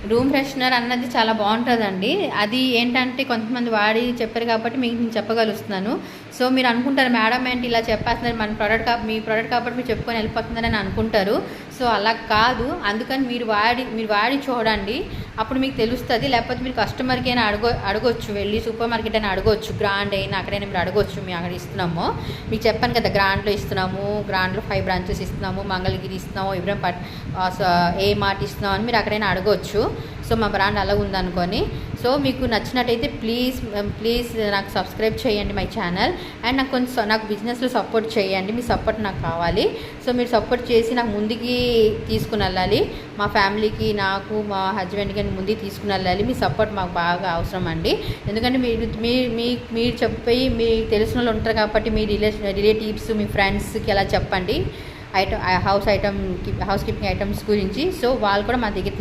Room freshener అన్నది చాలా బాగుంటుందండి. అది ఏంటంటే కొంతమంది వాడి చెప్పారు కాబట్టి మీకు నేను చెప్పగలుగుతున్నాను. సో మీరు అనుకుంటారు మేడం ఏంటి ఇలా చెప్పేస్తున్నారు, మన ప్రోడక్ట్ మీ ప్రోడక్ట్ కాబట్టి మీరు చెప్పుకొని వెళ్ళిపోతున్నారని అనుకుంటారు. సో అలా కాదు, అందుకని మీరు వాడి చూడండి, అప్పుడు మీకు తెలుస్తుంది. లేకపోతే మీరు కస్టమర్కి అయినా అడగొచ్చు, వెళ్ళి సూపర్ మార్కెట్ అయినా అడగొచ్చు, గ్రాండ్ అయినా అక్కడైనా మీరు అడగొచ్చు, మేము అక్కడ ఇస్తున్నాము, మీకు చెప్పాను కదా గ్రాండ్లో ఇస్తున్నాము, గ్రాండ్లో 5 బ్రాంచెస్ ఇస్తున్నాము, మంగళగిరి ఇస్తున్నాము, ఇబ్రహీం ఏ మార్ట్ ఇస్తున్నాము అని మీరు అక్కడైనా అడగొచ్చు. సో మా బ్రాండ్ అలా ఉందనుకొని. సో మీకు నచ్చినట్టయితే ప్లీజ్ నాకు సబ్స్క్రైబ్ చేయండి మై ఛానల్. అండ్ నాకు బిజినెస్లో సపోర్ట్ చేయండి, మీ సపోర్ట్ నాకు కావాలి. సో మీరు సపోర్ట్ చేసి నాకు ముందుకి తీసుకుని వెళ్ళాలి, మా ఫ్యామిలీకి, నాకు, మా హస్బెండ్కి ముందుకు తీసుకుని వెళ్ళాలి. మీ సపోర్ట్ మాకు బాగా అవసరం అండి. ఎందుకంటే మీరు చెప్పి మీకు తెలిసిన వాళ్ళు ఉంటారు కాబట్టి మీ రిలేటివ్స్, మీ ఫ్రెండ్స్కి అలా చెప్పండి హౌస్ కీపింగ్ ఐటమ్స్ గురించి. సో వాళ్ళు కూడా మా దగ్గర